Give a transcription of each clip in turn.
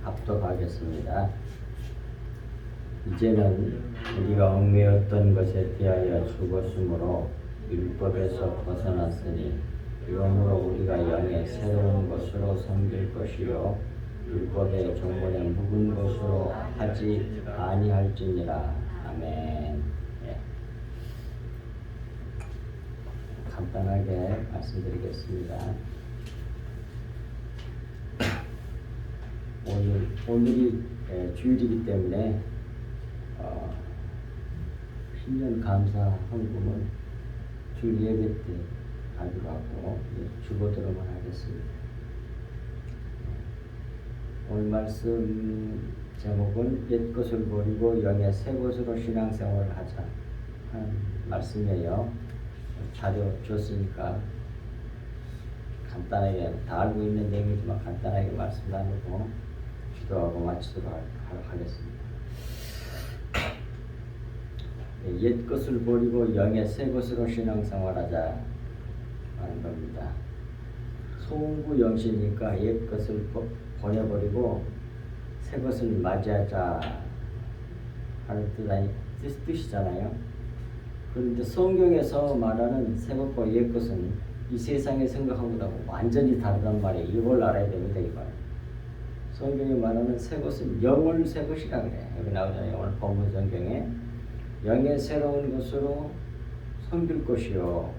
합독하겠습니다. 이제는 우리가 얽매였던 것에 대하여 죽었으므로 율법에서 벗어났으니 그러므로 우리가 영의 새로운 것으로 섬길 것이요 율법의 종문에 묵은 것으로 하지 아니할지니라. 아멘. 예. 간단하게 말씀드리겠습니다. 오늘이 주일이기 때문에 신년 감사 헌금은 주일 예배 때 하기로 하고 주보도록만 하겠습니다. 오늘 말씀 제목은 옛것을 버리고 영의 새 것으로 신앙생활을 하자 하는 말씀이에요. 자료 줬으니까 간단하게 다 알고 있는 내용이지만 간단하게 말씀 나누고 기도하고 마치도록 하겠습니다. 옛 것을 버리고 영의 새 것으로 신앙생활하자 하는 겁니다. 소원구 영시니까 옛 것을 보내버리고 새 것을 맞이하자 하는 뜻이잖아요. 그런데 성경에서 말하는 새 것과 옛 것은 이 세상에 생각한 것하고 완전히 다르단 말이에요. 이걸 알아야 됩니다. 이걸. 성경이 말하는 새 것은 영을 새 것이라 그래. 여기 나오잖아요. 오늘 본문 성경에 영의 새로운 것으로 섬길 것이요.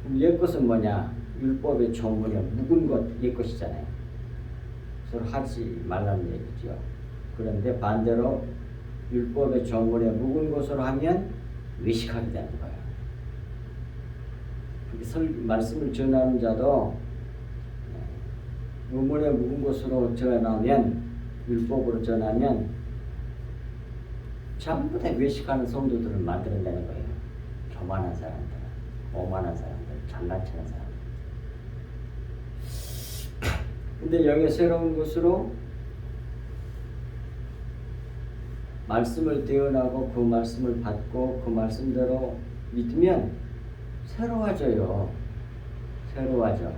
그럼 옛 것은 뭐냐? 율법의 조문에 묵은 것 옛 것이잖아요. 서로 하지 말라는 얘기죠. 그런데 반대로 율법의 조문에 묵은 것으로 하면 외식하게 되는 거예요. 말씀을 전하는 자도 의문에 묵은 것으로 전하면 율법으로 전하면 전부 다 외식하는 성도들을 만들어내는 거예요. 교만한 사람들, 오만한 사람들, 잘난 체한 사람들. 근데 영의 새로운 것으로 말씀을 대언하고 그 말씀을 받고 그 말씀대로 믿으면 새로워져요. 새로워져.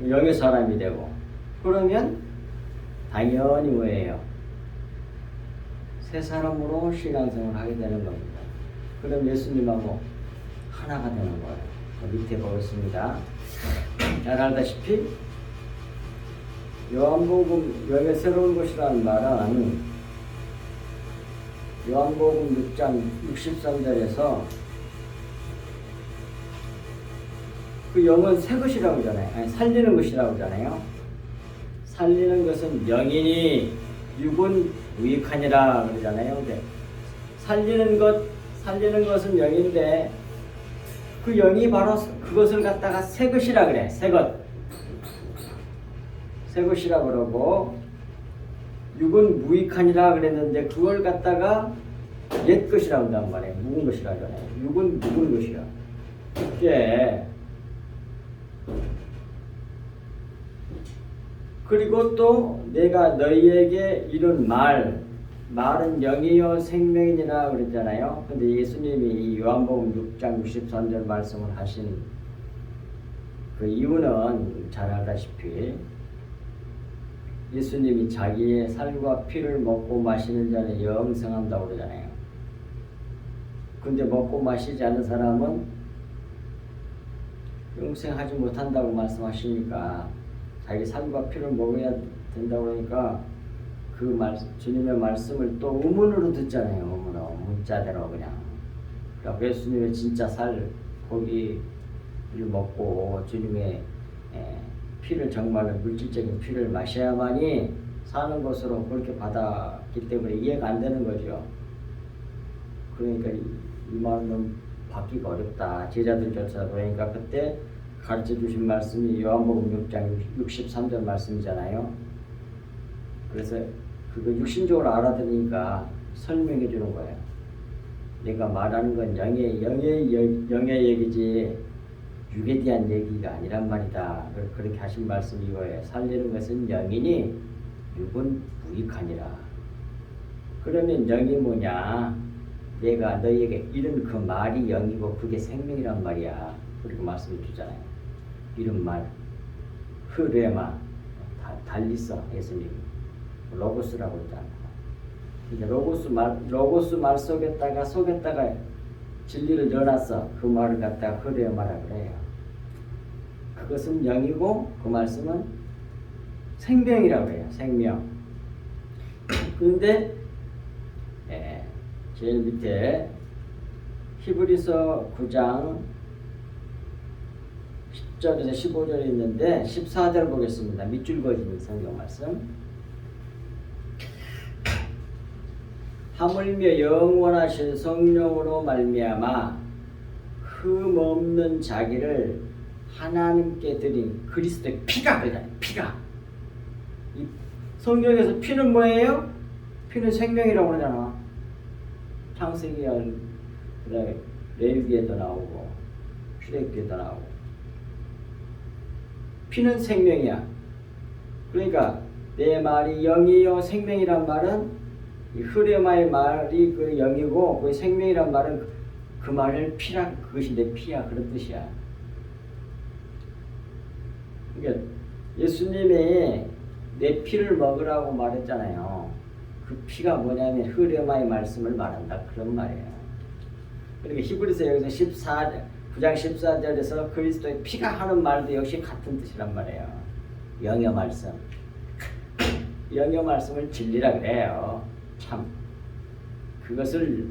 영의 사람이 되고 그러면 당연히 뭐예요? 새 사람으로 신앙생활을 하게 되는 겁니다. 그럼 예수님하고 하나가 되는 거예요. 밑에 보겠습니다. 잘 알다시피 요한복음 영의 새로운 것이라는 말은 요한복음 6장 63절에서 그 영은 새 것이라고 하잖아요. 아니, 살리는 것이라고 하잖아요. 살리는 것은 영이니 육은 무익하니라 그러잖아요. 근데 살리는 것은 영인데 그 영이 바로 그것을 갖다가 새 것이라 그래. 새 것. 새 것이라 그러고 육은 무익하니라 그랬는데 그걸 갖다가 옛 것이라고 한단 말이에요. 묵은 것이라 하잖아요. 육은 묵은 것이야. 이게 그리고 또 내가 너희에게 이룬 말은 영이요 생명이니라 그랬잖아요. 근데 예수님이 이 요한복음 6장 63절 말씀을 하신 그 이유는 잘 알다시피 예수님이 자기의 살과 피를 먹고 마시는 자는 영생한다고 그러잖아요. 근데 먹고 마시지 않는 사람은 영생하지 못한다고 말씀하시니까 자기 살과 피를 먹어야 된다고 그러니까 주님의 말씀을 또 의문으로 듣잖아요. 의문으로 문자대로 그냥. 그러니까 예수님의 진짜 고기를 먹고 주님의 피를 정말로 물질적인 피를 마셔야만이 사는 것으로 그렇게 받았기 때문에 이해가 안 되는 거죠. 그러니까 이 말은 받기가 어렵다. 제자들조차 그러니까 그때 가르쳐 주신 말씀이 요한복음 6장 63절 말씀이잖아요. 그래서 그거 육신적으로 알아들으니까 설명해 주는 거예요. 내가 말하는 건 영의 얘기지 육에 대한 얘기가 아니란 말이다. 그렇게 하신 말씀이 이거예요. 살리는 것은 영이니 육은 무익하니라. 그러면 영이 뭐냐? 내가 너희에게 이른 그 말이 영이고 그게 생명이란 말이야. 그리고 말씀해 주잖아요. 이른 말. 레마 달리 써 예수님이 로고스라고 그러잖아. 이제 로고스 말 속에다가 진리를 넣어놨어. 그 말을 갖다가 레마라 그래요. 그것은 영이고 그 말씀은 생명이라고 해요. 생명. 그런데 제일 밑에 히브리서 9장 10절에서 15절이 있는데 14절 보겠습니다. 밑줄 그어진 성경 말씀. 하물며 영원하신 성령으로 말미암아 흠없는 자기를 하나님께 드린 그리스도의 피가 그러잖아요. 피가. 이 성경에서 피는 뭐예요? 피는 생명이라고 그러잖아. 창세기야, 그다음에 레위기에도 나오고 출애굽기에도 나오고. 피는 생명이야. 그러니까 내 말이 영이요 생명이란 말은 이 흐레마의 말이 그 영이고 그 생명이란 말은 그 말을 피라, 그것이 내 피야, 그런 뜻이야. 그러니까 예수님이 내 피를 먹으라고 말했잖아요. 그 피가 뭐냐면 흐레마의 말씀을 말한다, 그런 말이에요. 그러니까 히브리서 여기서 9장 14절에서 그리스도의 피가 하는 말도 역시 같은 뜻이란 말이에요. 영의 말씀. 영의 말씀을 진리라 그래요. 참 그것을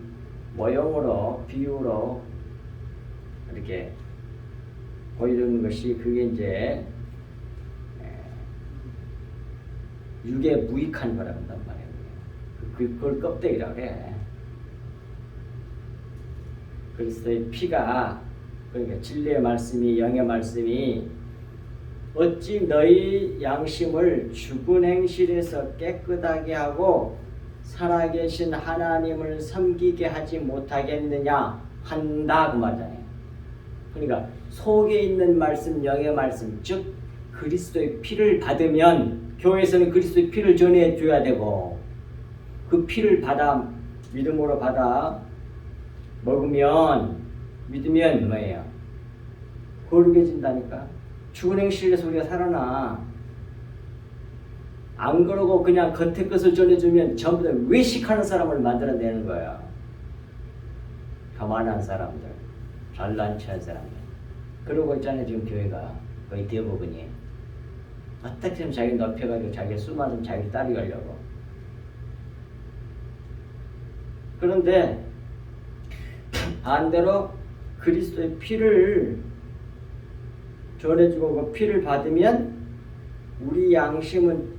모형으로 비유로 이렇게 보여주는 것이 그게 이제 육에 무익한 거라 한단 말이에요. 그걸 껍데기라고 해. 그리스도의 피가, 그러니까 진리의 말씀이, 영의 말씀이 어찌 너희 양심을 죽은 행실에서 깨끗하게 하고 살아계신 하나님을 섬기게 하지 못하겠느냐 한다, 그 말이잖아요. 그러니까 속에 있는 말씀, 영의 말씀, 즉 그리스도의 피를 받으면, 교회에서는 그리스도의 피를 전해줘야 되고, 그 피를 받아 믿음으로 받아 먹으면, 믿으면 뭐예요? 거룩해진다니까. 죽은 행실에서 우리가 살아나. 안 그러고 그냥 겉에 것을 전해주면 전부 다 외식하는 사람을 만들어내는 거야. 교만한 사람들, 잘난 체한 사람들. 그러고 있잖아요, 지금 교회가. 거의 대부분이. 어떻게 좀 자기 높여가지고 자기 수많은 자기 따라가려고. 그런데 반대로 그리스도의 피를 전해주고 그 피를 받으면 우리 양심을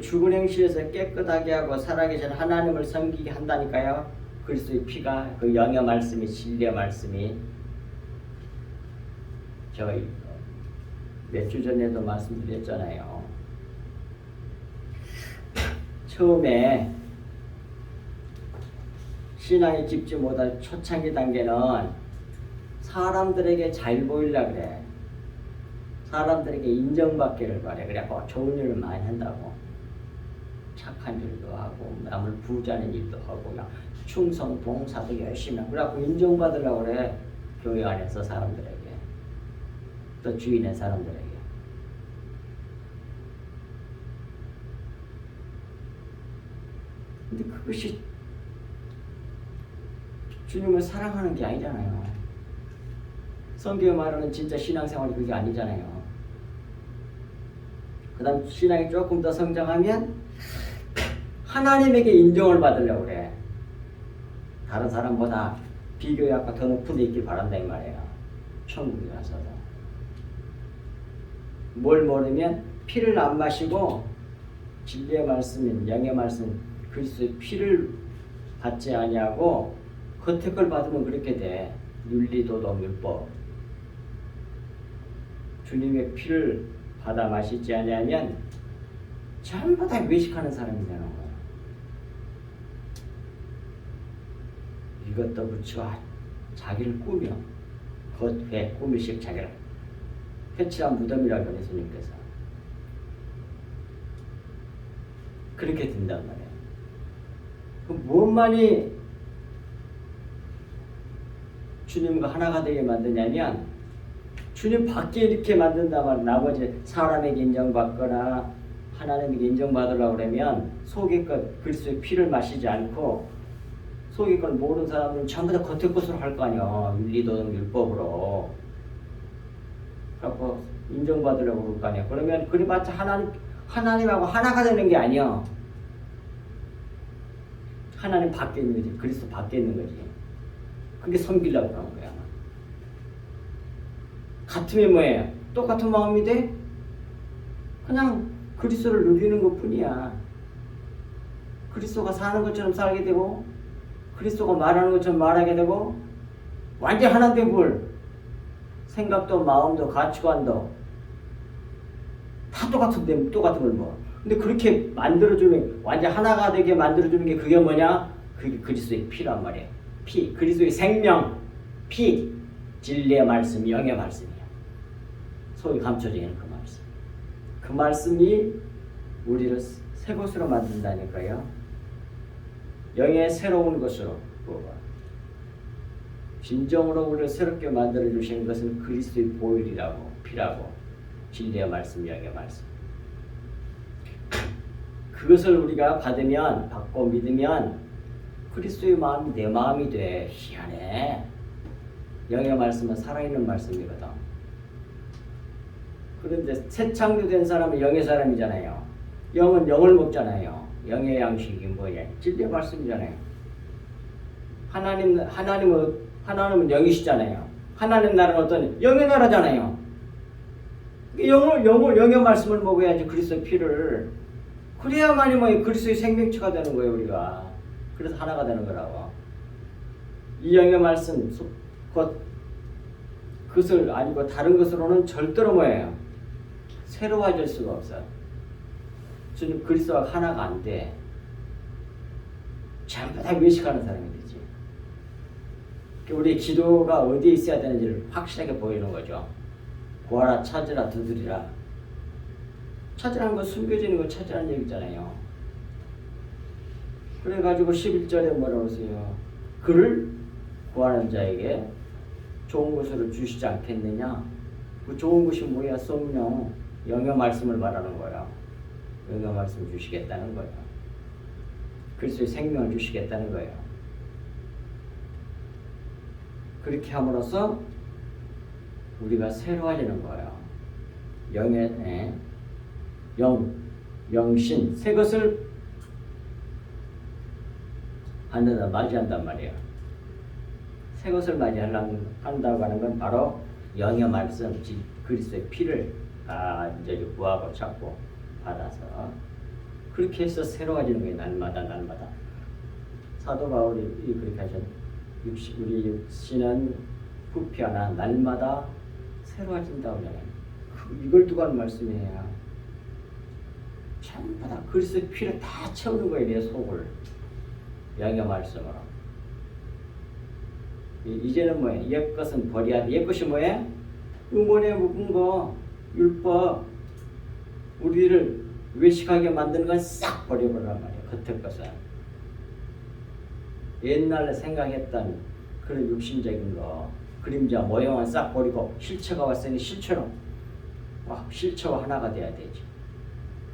죽은 행실에서 깨끗하게 하고 살아계신 하나님을 섬기게 한다니까요. 그리스도의 피가, 그 영의 말씀이, 진리의 말씀이. 저희 몇 주 전에도 말씀드렸잖아요. 처음에 신앙이 깊지 못할 초창기 단계는 사람들에게 잘 보이려고 그래. 사람들에게 인정받기를 바래. 그래갖고 좋은 일을 많이 한다고. 착한 일도 하고 남을 부자는 일도 하고 그냥 충성 봉사도 열심히 하고 그래갖고 인정받으려고 그래. 교회 안에서 사람들에게, 또 주인의 사람들에게. 근데 그것이 주님을 사랑하는 게 아니잖아요. 성경에 말하는 진짜 신앙생활이 그게 아니잖아요. 그 다음 신앙이 조금 더 성장하면 하나님에게 인정을 받으려고 그래. 다른 사람보다 비교해갖고 더 높은 데 있길 바란다 이 말이에요. 천국에 가서도. 뭘 모르면 피를 안 마시고 진리의 말씀인 영의 말씀 그리스도의 피를 받지 아니하고 겉에 걸 받으면 그렇게 돼. 윤리도덕 율법. 주님의 피를 받아 마시지 아니하면 전부 다 외식하는 사람이 되는 거야. 이것도 붙여 자기를 꾸며 겉에 꾸미식 자기를 회칠한 무덤이라고 예수님께서 그렇게 된단 말이야. 그럼 무엇만이 주님과 하나가 되게 만드냐면 주님 밖에 이렇게 만든다 말 나머지 사람에게 인정받거나 하나님에게 인정받으려고 그러면 속의 것 그리스도의 피를 마시지 않고 속의 걸 모르는 사람들은 전부 다 겉의 것으로 할 거 아니야. 윤리도덕 율법으로. 그래서 인정받으려고 그럴 거 아니야. 그러면 그래봤자 하나님하고 하나가 되는 게 아니야. 하나님 밖에 있는 거지. 그리스도 밖에 있는 거지. 그게 섬기려고 하는 거야. 같으면 뭐예요? 똑같은 마음이 돼? 그냥 그리스도를 누리는 것 뿐이야. 그리스도가 사는 것처럼 살게 되고 그리스도가 말하는 것처럼 말하게 되고 완전 하나 된 불. 생각도 마음도 가치관도 다 똑같은 걸 뭐. 근데 그렇게 만들어주는 완전 하나가 되게 만들어주는 게 그게 뭐냐? 그게 그리스도의 피란 말이야. 피, 그리스도의 생명, 피, 진리의 말씀, 영의 말씀이야. 소위 감춰져 있는 그 말씀. 그 말씀이 우리를 새 것으로 만든다니까요. 영의 새로운 것으로 진정으로 우리를 새롭게 만들어 주시는 것은 그리스도의 보혈이라고 피라고 진리의 말씀, 영의 말씀. 그것을 우리가 받고 믿으면 그리스도의 마음이 내 마음이 돼. 희한해. 영의 말씀은 살아있는 말씀이거든. 그런데 새 창조된 사람은 영의 사람이잖아요. 영은 영을 먹잖아요. 영의 양식이 뭐야? 진리의 말씀이잖아요. 하나님은 영이시잖아요. 하나님 나라는 어떤 영의 나라잖아요. 영의 말씀을 먹어야지 그리스도의 피를. 그래야만이 뭐 그리스도의 생명체가 되는 거예요, 우리가. 그래서 하나가 되는 거라고. 이 영의 말씀, 그것을 아니고 다른 것으로는 절대로 뭐예요? 새로워질 수가 없어요. 주님 그리스도와 하나가 안 돼. 전부 다 외식하는 사람이 되지. 우리 기도가 어디에 있어야 되는지를 확실하게 보이는 거죠. 구하라, 찾으라, 두드리라. 찾으라는 건 숨겨지는 걸 찾으라는 얘기잖아요. 그래가지고 11절에 뭐라고 하세요? 그를 구하는 자에게 좋은 것을 주시지 않겠느냐? 그 좋은 것이 뭐야? 성령, 영의 말씀을 말하는 거야. 영의 말씀을 주시겠다는 거야. 그리스도의 생명을 주시겠다는 거예요. 그렇게 함으로써 우리가 새로워지는 거예요. 영의 영신 새 것을 맞이한단 말이에요. 새 것을 맞이한다고 하는 건 바로 영의 말씀, 그리스도의 피를 이제 구하고 찾고 받아서 그렇게 해서 새로워지는 거예요. 날마다. 사도 바울이 그렇게 하셨. 우리 육신은 부패하나 날마다 새로워진다고 하잖아요. 이걸 두고 하는 말씀이에요. 전부 다 그리스도의 피를 다 채우는 거예요. 내 속을. 영의 말씀으로. 이제는 뭐예요? 옛 것은 버려야 돼. 옛 것이 뭐예요? 음원에 묵은 거, 율법, 우리를 외식하게 만드는 건 싹 버려버리란 말이에요. 겉의 것은. 옛날에 생각했던 그런 육신적인 거, 그림자, 모형은 싹 버리고 실체가 왔으니 실체와 하나가 돼야 되지.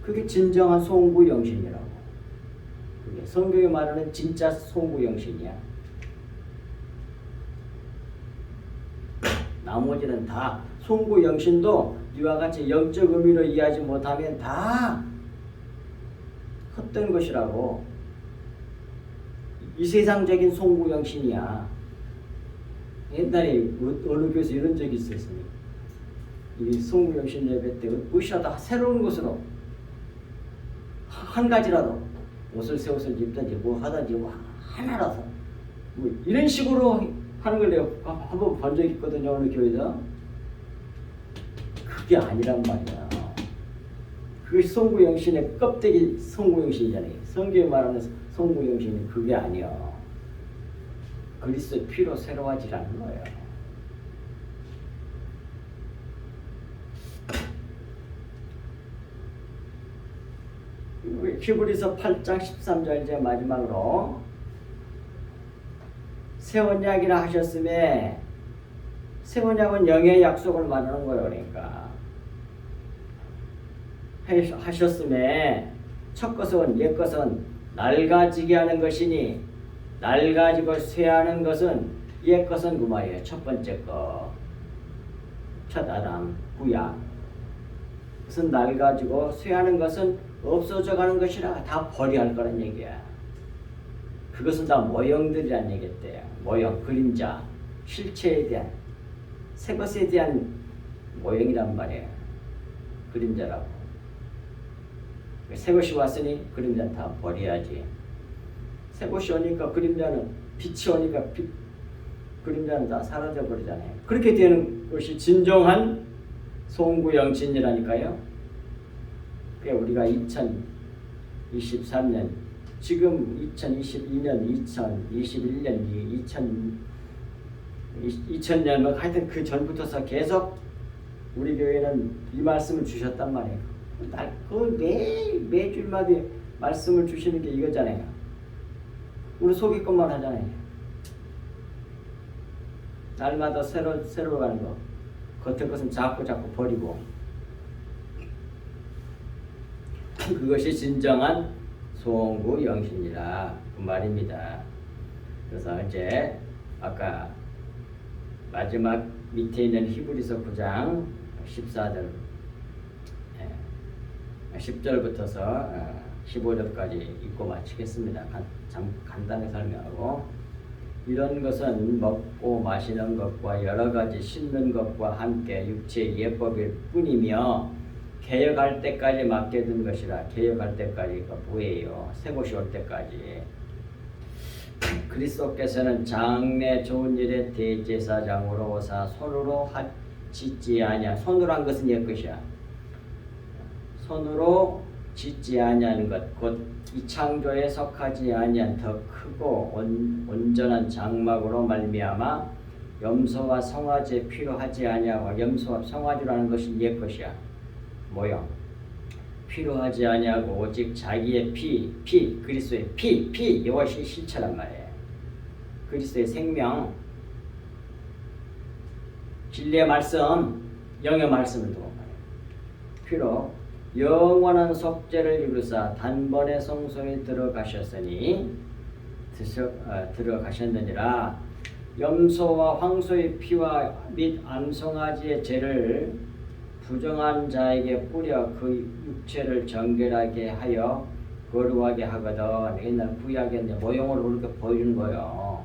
그게 진정한 송구영신이라고. 그게 성경이 말하는 진짜 송구영신이야. 나머지는 다 송구영신도 이와 같이 영적 의미로 이해하지 못하면 다 헛된 것이라고. 이 세상적인 송구영신이야. 옛날에 어느 교회에서 이런 적이 있었으니 이 송구영신 예배 때 무엇이라도 새로운 것으로 한 가지라도 옷을 새 옷을 입든지 뭐 하든지 뭐 하나라도 뭐 이런 식으로 하는 걸 내가 한번 본 적이 있거든요. 어느 교회에서. 그게 아니란 말이야. 그것이 송구영신의 껍데기 송구영신이잖아요. 성경에 말하는 송구영신이 그게 아니야. 그리스도의 피로 새로워지라는 거예요. 히브리서 8장 13절 이제 마지막으로 새 언약이라 하셨음에 새 언약은 영의 약속을 말하는 거예요. 그러니까 하셨음에 첫 것은 옛 것은 낡아지게 하는 것이니 낡아지고 쇠하는 것은 옛 것은 그 말이에요. 첫 번째 거. 첫 아담 구약. 그것은 낡아지고 쇠하는 것은 없어져 가는 것이라 다 버려야 할 거란 얘기야. 그것은 다 모형들이란 얘기였대요. 모형, 그림자, 실체에 대한 새 것에 대한 모형이란 말이에요. 그림자라고. 새 것이 왔으니 그림자는 다 버려야지. 새 것이 오니까 그림자는 빛이 오니까 그림자는 다 사라져 버리잖아요. 그렇게 되는 것이 진정한 송구영신이라니까요. 우리가 2023년 지금 2022년 2021년 2000년 하여튼 그 전부터서 계속 우리 교회는 이 말씀을 주셨단 말이에요. 매주마다 말씀을 주시는 게 이거잖아요. 우리 속일 것만 하잖아요. 날마다 새로 가는 거. 겉의 것은 자꾸 버리고. 그것이 진정한 송구영신이라 그 말입니다. 그래서 이제 아까 마지막 밑에 있는 히브리서 9장 14절 10절부터서 15절까지 읽고 마치겠습니다. 간단히 설명하고 이런 것은 먹고 마시는 것과 여러 가지 씻는 것과 함께 육체의 예법일 뿐이며 개혁할 때까지 맡겨둔 것이라. 개혁할 때까지가 뭐예요? 새 것이 올 때까지. 그리스도께서는 장래 좋은 일의 대제사장으로 오사 손으로 짓지 아니하. 손으로 한 것은 옛 것이야. 손으로 짓지 아니하는 것, 곧 이 창조에 속하지 아니한 더 크고 온전한 장막으로 말미암아 염소와 송아지에 필요하지 아니하고. 염소와 송아지라는 것이 옛 것이야. 모형. 필요하지 아니하고 오직 자기의 피 그리스도의 피 이것이 실체란 말이에요. 그리스도의 생명, 진리의 말씀, 영의 말씀을 두고 말이에요. 피로 영원한 속죄를 이루사 단번에 성소에 들어가셨느니라. 염소와 황소의 피와 및 암송아지의 죄를 부정한 자에게 뿌려 그 육체를 정결하게 하여 거룩하게 하거든. 옛날 구약에 모형으로 그렇게 보여주는 거예요.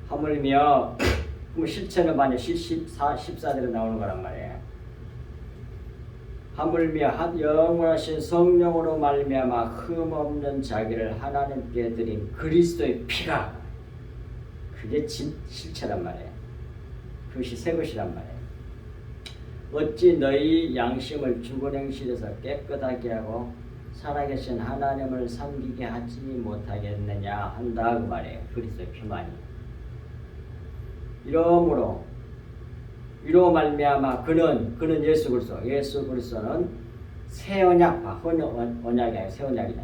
하물며 그럼 실체는 만약 14절에 나오는 거란 말이에요. 하물며 영원하신 성령으로 말미암아 흠없는 자기를 하나님께 드린 그리스도의 피가, 그게 실체란 말이에요. 그것이 새 것이란 말이에요. 어찌 너희 양심을 죽은 행실에서 깨끗하게 하고 살아계신 하나님을 섬기게 하지 못하겠느냐 한다 그 말이에요. 그리스도의 피만이. 이로 말미암아 그는 예수 그리스도는 새 언약, 언약이 아니라 새 언약이다.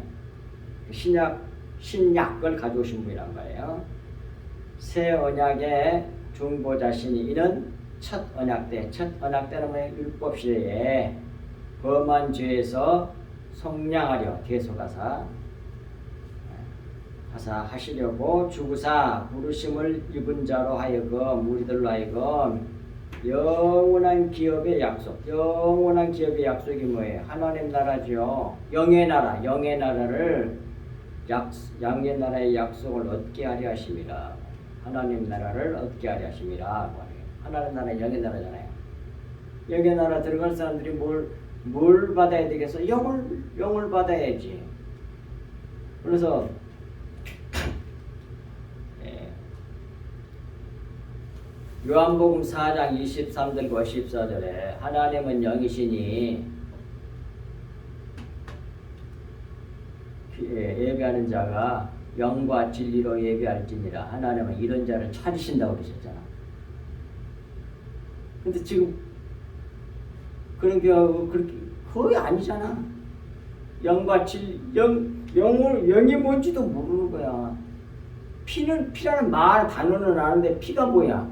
신약을 가져오신 분이란 말이에요. 새 언약의 중보자시니 이는 첫 언약 때는 율법 시대에 범한 죄에서 속량하려 대소가사 하시려고 주구사 부르심을 입은 자로 하여금 우리들로 하여금 영원한 기업의 약속. 영원한 기업의 약속이 뭐예요? 하나님 나라죠. 영의 나라를 양의 나라의 약속을 얻게 하려 하심이라. 하나님 나라를 얻게 하려 하심이라. 하나님 나라 영의 나라잖아요. 영의 나라 들어갈 사람들이 뭘 받아야 되겠어? 영을 받아야지. 그래서 요한복음 4장 23절과 14절에 하나님은 영이시니 예배하는 자가 영과 진리로 예배할지니라. 하나님은 이런 자를 찾으신다고 그러셨잖아. 근데 지금 그런 게 그렇게 거의 아니잖아. 영과 영이 뭔지도 모르는 거야. 피라는 단어는 아는데 피가 뭐야?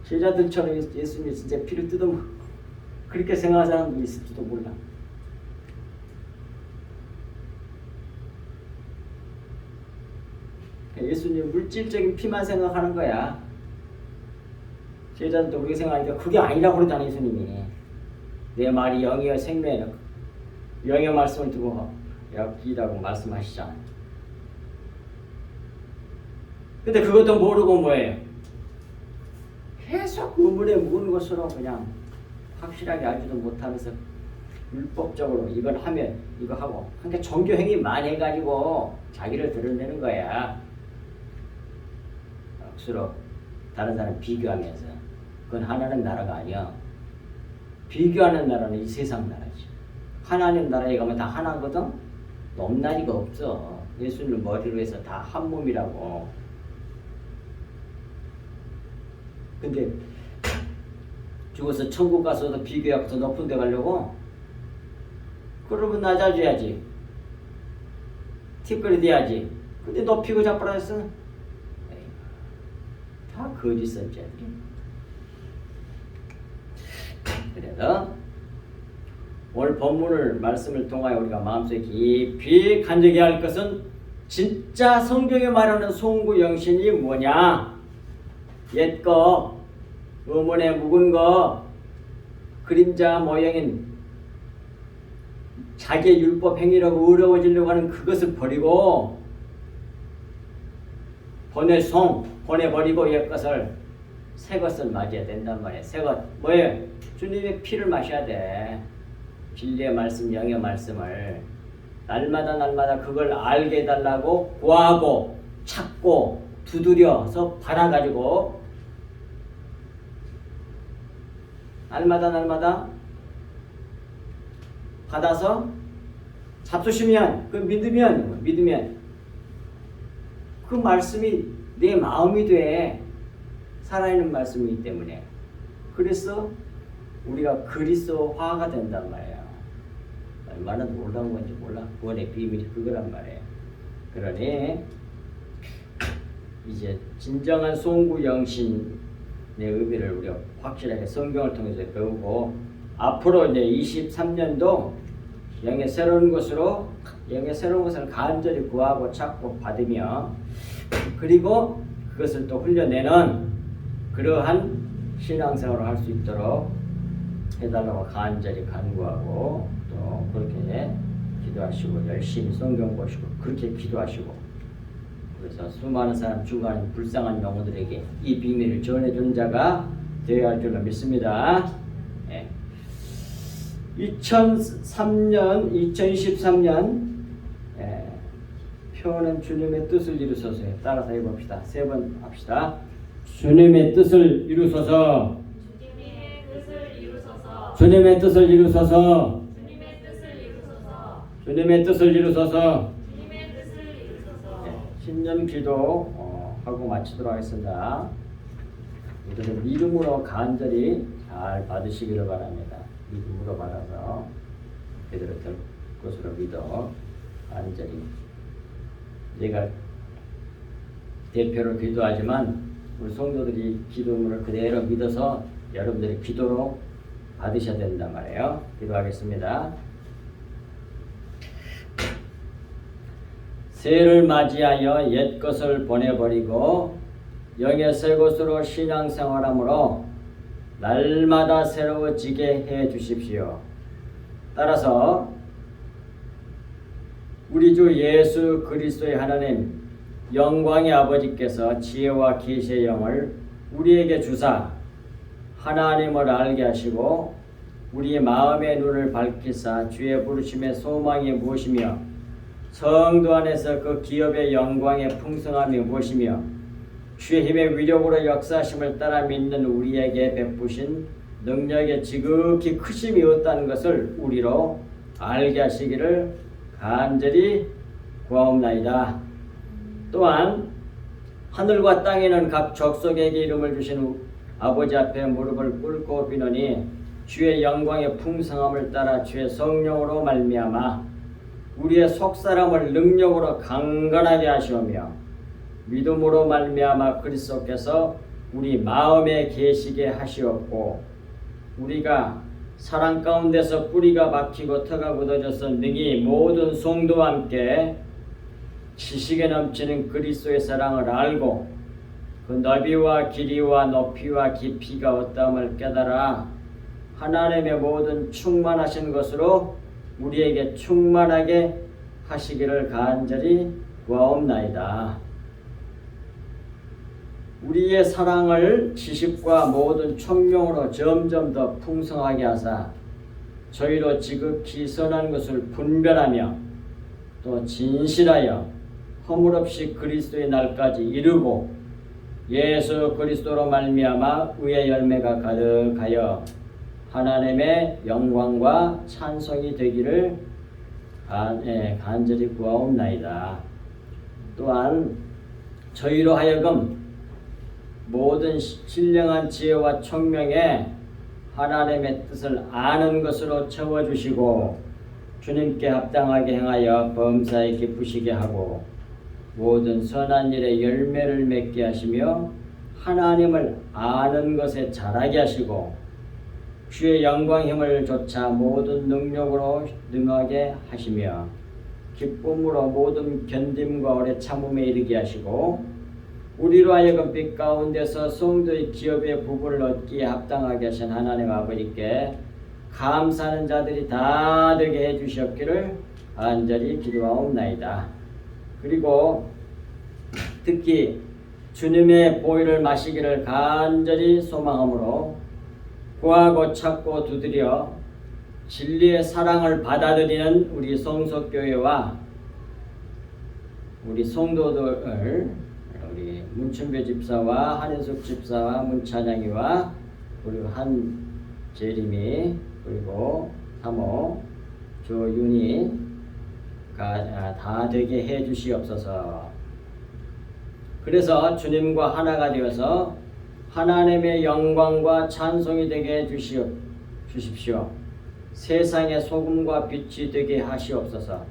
제자들처럼 예수님이 진짜 피를 뜯으면 그렇게 생각하는 사람도 있을지도 몰라. 예수님 물질적인 피만 생각하는 거야. 제자들도 그렇게 생각하니까 그게 아니라고 그러잖아 예수님이. 내 말이 영이여 생명이라 영의 말씀을 두고 약이라고 말씀하시잖아. 근데 그것도 모르고 뭐예요? 계속 의문에 묵은 것으로 그냥 확실하게 알지도 못하면서 율법적으로 이걸 하면 이거 하고 그러니까 종교행위 많이 해가지고 자기를 드러내는 거야. 억수로 다른 사람 비교하면서. 그건 하나님 나라가 아니야. 비교하는 나라는 이 세상 나라지. 하나님 나라에 가면 다 하나거든. 넘나리가 없어. 예수님 머리로 해서 다 한 몸이라고. 근데 죽어서 천국 가서도 비교하고 더 높은 데 가려고? 그러면 낮아져야지. 티끌이 돼야지. 근데 높이고 잡으라 했어. 다 거짓 선지자들이. 그래서 오늘 본문을 말씀을 통하여 우리가 마음속에 깊이 간직해야 할 것은 진짜 성경에 말하는 송구 영신이 뭐냐? 옛거 의문에 묵은 거 그림자 모형인 자기의 율법 행위라고 어려워지려고 하는 그것을 버리고 보내버리고 옛것을 새것을 맞이해야 된단 말이에요. 새것 뭐예요? 주님의 피를 마셔야 돼. 진리의 말씀, 영의 말씀을 날마다 그걸 알게 해달라고 구하고 찾고 두드려서 받아가지고 날마다 받아서 잡수시면 믿으면 그 말씀이 내 마음이 돼. 살아있는 말씀이기 때문에. 그래서 우리가 그리스도화가 된단 말이야. 얼마나 놀라운 건지 몰라. 구원의 비밀이 그거란 말이에요. 그러니 이제 진정한 송구 영신의 의미를 우리가 확실하게 성경을 통해서 배우고 앞으로 이제 23년도 영의 새로운 것을 간절히 구하고 찾고 받으며 그리고 그것을 또 흘려내는 그러한 신앙생활을 할 수 있도록 해달라고 간절히 간구하고 또 그렇게 기도하시고 열심히 성경 보시고 그렇게 기도하시고 그래서 수많은 사람 중간에 불쌍한 영혼들에게 이 비밀을 전해주는 자가 되어야 할 줄로 믿습니다. 2023년 표는 주님의 뜻을 이루소서요. 따라서 해봅시다. 3번 합시다. 주님의 뜻을 이루소서. 주님의 뜻을 이루소서. 주님의 뜻을 이루소서. 신년 기도 하고 마치도록 하겠습니다. 이들은 믿음으로 간절히 잘 받으시기를 바랍니다. 믿음으로 받아서 그대로 될 것으로 믿어 간절히 내가 대표로 기도하지만 우리 성도들이 기도문을 그대로 믿어서 여러분들이 기도로 받으셔야 된단 말이에요. 기도하겠습니다. 새해를 맞이하여 옛것을 보내버리고 영의 새 것으로 신앙생활함으로 날마다 새로워지게 해 주십시오. 따라서 우리 주 예수 그리스도의 하나님 영광의 아버지께서 지혜와 계시의 영을 우리에게 주사 하나님을 알게 하시고 우리 마음의 눈을 밝히사 주의 부르심의 소망이 무엇이며 성도 안에서 그 기업의 영광의 풍성함이 무엇이며 주의 힘의 위력으로 역사하심을 따라 믿는 우리에게 베푸신 능력의 지극히 크심이 없다는 것을 우리로 알게 하시기를 간절히 구하옵나이다. 또한 하늘과 땅에는 각 족속에게 이름을 주신 아버지 앞에 무릎을 꿇고 비노니 주의 영광의 풍성함을 따라 주의 성령으로 말미암아 우리의 속사람을 능력으로 강건하게 하시오며 믿음으로 말미암아 그리스도께서 우리 마음에 계시게 하시었고 우리가 사랑 가운데서 뿌리가 박히고 터가 굳어져서 능히 모든 성도와 함께 지식에 넘치는 그리스도의 사랑을 알고 그 너비와 길이와 높이와 깊이가 어떠함을 깨달아 하나님의 모든 충만하신 것으로 우리에게 충만하게 하시기를 간절히 구하옵나이다. 우리의 사랑을 지식과 모든 총명으로 점점 더 풍성하게 하사 저희로 지극히 선한 것을 분별하며 또 진실하여 허물없이 그리스도의 날까지 이루고 예수 그리스도로 말미암아 의의 열매가 가득하여 하나님의 영광과 찬송이 되기를 간절히 구하옵나이다. 또한 저희로 하여금 모든 신령한 지혜와 총명에 하나님의 뜻을 아는 것으로 채워주시고 주님께 합당하게 행하여 범사에 기쁘시게 하고 모든 선한 일에 열매를 맺게 하시며 하나님을 아는 것에 자라게 하시고 주의 영광 힘을 좇아 모든 능력으로 능하게 하시며 기쁨으로 모든 견딤과 오래 참음에 이르게 하시고 우리로 하여금 빛 가운데서 성도의 기업의 부분을 얻기에 합당하게 하신 하나님 아버지께 감사하는 자들이 다 되게 해주셨기를 간절히 기도하옵나이다. 그리고 특히 주님의 보혈을 마시기를 간절히 소망하므로 구하고 찾고 두드려 진리의 사랑을 받아들이는 우리 성속교회와 우리 성도들 우리 문춘배 집사와 한인숙 집사와 문찬양이와 그리고 한재림이 그리고 사모 조윤이가 다 되게 해 주시옵소서. 그래서 주님과 하나가 되어서 하나님의 영광과 찬송이 되게 해 주십시오. 세상의 소금과 빛이 되게 하시옵소서.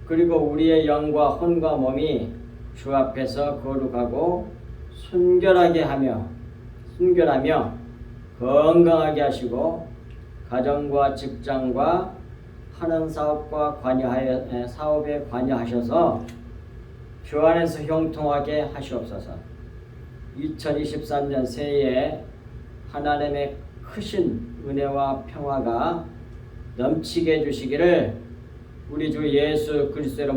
그리고 우리의 영과 혼과 몸이 주 앞에서 거룩하고 순결하며 건강하게 하시고 가정과 직장과 하는 사업에 관여하셔서 주 안에서 형통하게 하시옵소서. 2023년 새해에 하나님의 크신 은혜와 평화가 넘치게 해주시기를 우리 주 예수 그리스도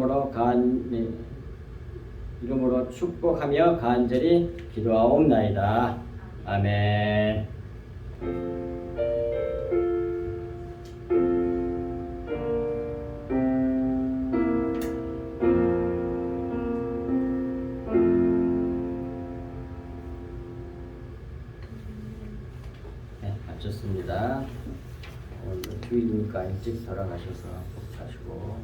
이름으로 축복하며 간절히 기도하옵나이다. 아멘. 네, 마쳤습니다. 오늘 주일이니까 일찍 돌아가셔서 복 사시고